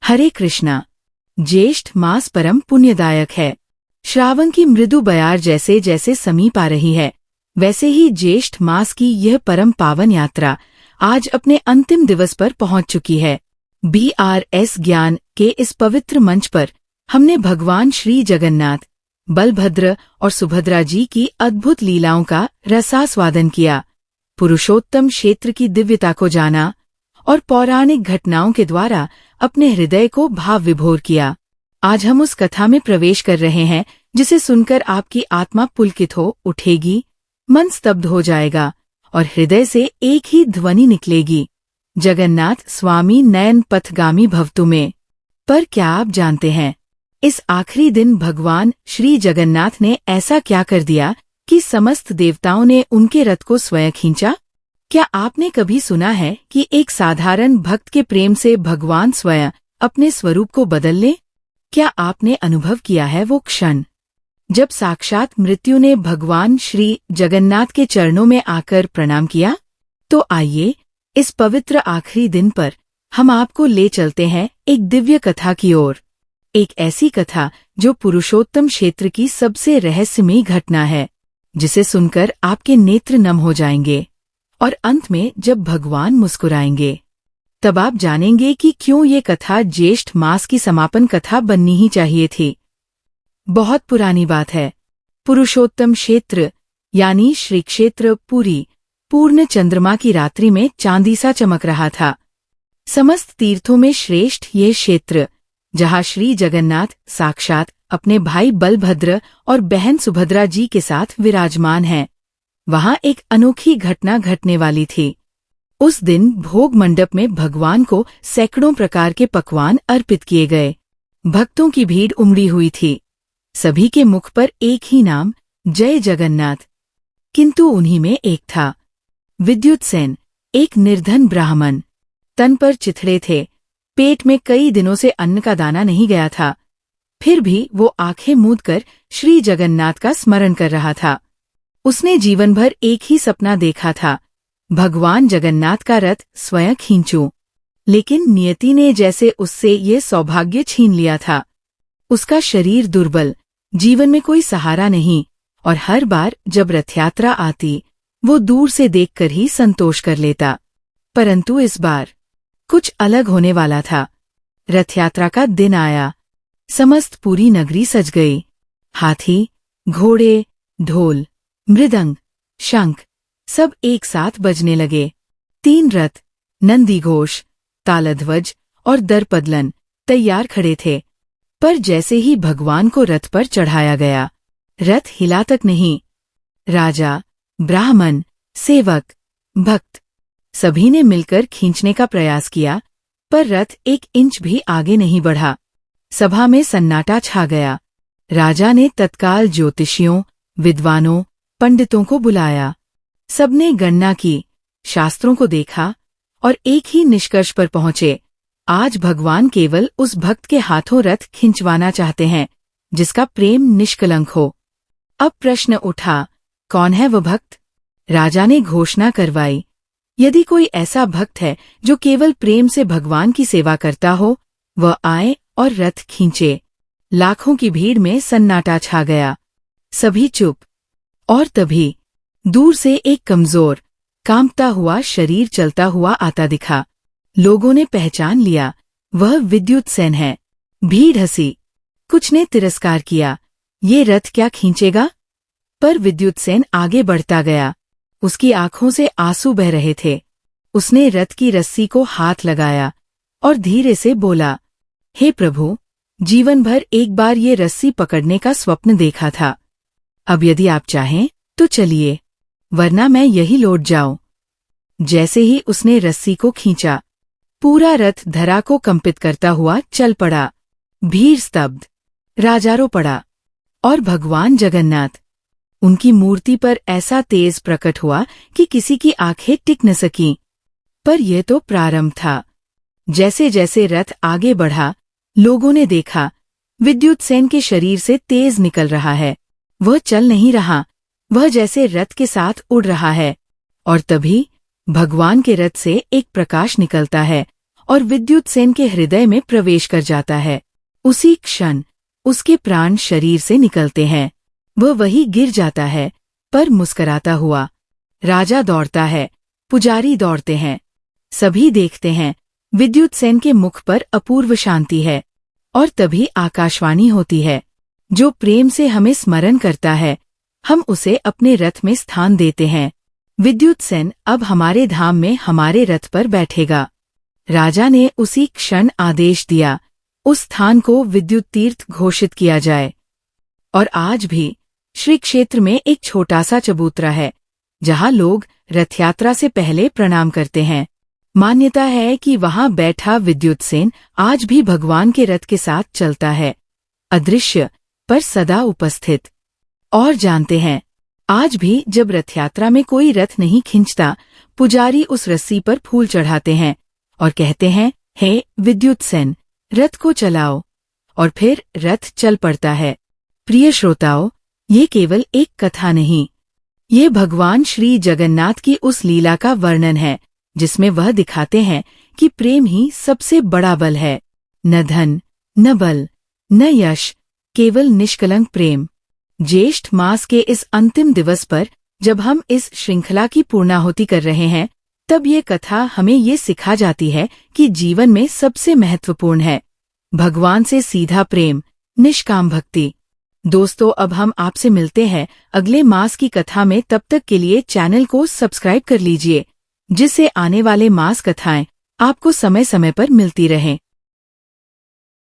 हरे कृष्णा। ज्येष्ठ मास परम पुण्यदायक है। श्रावण की मृदु बयार जैसे जैसे समीप आ रही है, वैसे ही ज्येष्ठ मास की यह परम पावन यात्रा आज अपने अंतिम दिवस पर पहुंच चुकी है। BRS ज्ञान के इस पवित्र मंच पर हमने भगवान श्री जगन्नाथ, बलभद्र और सुभद्रा जी की अद्भुत लीलाओं का रसास्वादन किया, पुरुषोत्तम क्षेत्र की दिव्यता को जाना और पौराणिक घटनाओं के द्वारा अपने हृदय को भाव विभोर किया। आज हम उस कथा में प्रवेश कर रहे हैं जिसे सुनकर आपकी आत्मा पुलकित हो उठेगी, मन स्तब्ध हो जाएगा और हृदय से एक ही ध्वनि निकलेगी, जगन्नाथ स्वामी नयन पथगामी भवतु में। पर क्या आप जानते हैं, इस आखिरी दिन भगवान श्री जगन्नाथ ने ऐसा क्या कर दिया कि समस्त देवताओं ने उनके रथ को स्वयं खींचा? क्या आपने कभी सुना है कि एक साधारण भक्त के प्रेम से भगवान स्वयं अपने स्वरूप को बदल ले? क्या आपने अनुभव किया है वो क्षण जब साक्षात मृत्यु ने भगवान श्री जगन्नाथ के चरणों में आकर प्रणाम किया? तो आइए, इस पवित्र आखिरी दिन पर हम आपको ले चलते हैं एक दिव्य कथा की ओर। एक ऐसी कथा जो पुरुषोत्तम क्षेत्र की सबसे रहस्यमयी घटना है, जिसे सुनकर आपके नेत्र नम हो जाएंगे और अंत में जब भगवान मुस्कुराएंगे, तब आप जानेंगे कि क्यों ये कथा ज्येष्ठ मास की समापन कथा बननी ही चाहिए थी। बहुत पुरानी बात है। पुरुषोत्तम क्षेत्र यानी श्री क्षेत्र पुरी पूर्ण चंद्रमा की रात्रि में चांदी सा चमक रहा था। समस्त तीर्थों में श्रेष्ठ ये क्षेत्र, जहाँ श्री जगन्नाथ साक्षात अपने भाई बलभद्र और बहन सुभद्रा जी के साथ विराजमान हैं, वहाँ एक अनोखी घटना घटने वाली थी। उस दिन भोग मंडप में भगवान को सैकड़ों प्रकार के पकवान अर्पित किए गए। भक्तों की भीड़ उमड़ी हुई थी। सभी के मुख पर एक ही नाम, जय जगन्नाथ। किंतु उन्हीं में एक था विद्युत सेन, एक निर्धन ब्राह्मण। तन पर चिथड़े थे, पेट में कई दिनों से अन्न का दाना नहीं गया था। फिर भी वो आंखें मूंद कर श्री जगन्नाथ का स्मरण कर रहा था। उसने जीवन भर एक ही सपना देखा था, भगवान जगन्नाथ का रथ स्वयं खींचूं। लेकिन नियति ने जैसे उससे ये सौभाग्य छीन लिया था। उसका शरीर दुर्बल, जीवन में कोई सहारा नहीं, और हर बार जब रथयात्रा आती वो दूर से देखकर ही संतोष कर लेता। परंतु इस बार कुछ अलग होने वाला था। रथयात्रा का दिन आया। समस्त पूरी नगरी सज गई। हाथी, घोड़े, ढोल, मृदंग, शंख सब एक साथ बजने लगे। 3 रथ, नंदीघोष, तालध्वज और दर्पदलन तैयार खड़े थे। पर जैसे ही भगवान को रथ पर चढ़ाया गया, रथ हिला तक नहीं। राजा, ब्राह्मण, सेवक, भक्त सभी ने मिलकर खींचने का प्रयास किया, पर रथ 1 इंच भी आगे नहीं बढ़ा। सभा में सन्नाटा छा गया। राजा ने तत्काल ज्योतिषियों, विद्वानों, पंडितों को बुलाया। सबने गणना की, शास्त्रों को देखा और एक ही निष्कर्ष पर पहुंचे। आज भगवान केवल उस भक्त के हाथों रथ खिंचवाना चाहते हैं जिसका प्रेम निष्कलंक हो। अब प्रश्न उठा, कौन है वह भक्त? राजा ने घोषणा करवाई, यदि कोई ऐसा भक्त है जो केवल प्रेम से भगवान की सेवा करता हो, वह आए और रथ खींचे। लाखों की भीड़ में सन्नाटा छा गया। सभी चुप। और तभी दूर से एक कमजोर, कांपता हुआ शरीर चलता हुआ आता दिखा। लोगों ने पहचान लिया, वह विद्युत सेन है। भीड़ हंसी। कुछ ने तिरस्कार किया, ये रथ क्या खींचेगा? पर विद्युत सेन आगे बढ़ता गया। उसकी आंखों से आंसू बह रहे थे। उसने रथ की रस्सी को हाथ लगाया और धीरे से बोला, हे प्रभु, जीवन भर एक बार ये रस्सी पकड़ने का स्वप्न देखा था। अब यदि आप चाहें तो चलिए, वरना मैं यही लौट जाऊं। जैसे ही उसने रस्सी को खींचा, पूरा रथ धरा को कंपित करता हुआ चल पड़ा। भीड़ स्तब्ध, राजारो पड़ा, और भगवान जगन्नाथ, उनकी मूर्ति पर ऐसा तेज प्रकट हुआ कि किसी की आंखें टिक न सकीं। पर यह तो प्रारंभ था। जैसे जैसे रथ आगे बढ़ा, लोगों ने देखा विद्युत सेन के शरीर से तेज निकल रहा है। वह चल नहीं रहा, वह जैसे रथ के साथ उड़ रहा है। और तभी भगवान के रथ से एक प्रकाश निकलता है और विद्युतसेन के हृदय में प्रवेश कर जाता है। उसी क्षण उसके प्राण शरीर से निकलते हैं। वह वहीं गिर जाता है, पर मुस्कराता हुआ। राजा दौड़ता है, पुजारी दौड़ते हैं, सभी देखते हैं। विद्युतसेन के मुख पर अपूर्व शांति है। और तभी आकाशवाणी होती है, जो प्रेम से हमें स्मरण करता है, हम उसे अपने रथ में स्थान देते हैं। विद्युतसेन अब हमारे धाम में हमारे रथ पर बैठेगा। राजा ने उसी क्षण आदेश दिया, उस स्थान को विद्युत तीर्थ घोषित किया जाए। और आज भी श्री क्षेत्र में एक छोटा सा चबूतरा है, जहां लोग रथ यात्रा से पहले प्रणाम करते हैं। मान्यता है कि वहां बैठा विद्युतसेन आज भी भगवान के रथ के साथ चलता है, अदृश्य पर सदा उपस्थित। और जानते हैं, आज भी जब रथ यात्रा में कोई रथ नहीं खींचता, पुजारी उस रस्सी पर फूल चढ़ाते हैं और कहते हैं, हे विद्युतसेन, रथ को चलाओ। और फिर रथ चल पड़ता है। प्रिय श्रोताओं, ये केवल एक कथा नहीं, ये भगवान श्री जगन्नाथ की उस लीला का वर्णन है, जिसमें वह दिखाते हैं कि प्रेम ही सबसे बड़ा बल है। न धन, न बल, न यश, केवल निष्कलंक प्रेम। ज्येष्ठ मास के इस अंतिम दिवस पर जब हम इस श्रृंखला की पूर्णाहुति कर रहे हैं, तब ये कथा हमें ये सिखा जाती है कि जीवन में सबसे महत्वपूर्ण है भगवान से सीधा प्रेम, निष्काम भक्ति। दोस्तों, अब हम आपसे मिलते हैं अगले मास की कथा में। तब तक के लिए चैनल को सब्सक्राइब कर लीजिए, जिससे आने वाले मास कथाएं आपको समय समय पर मिलती रहें।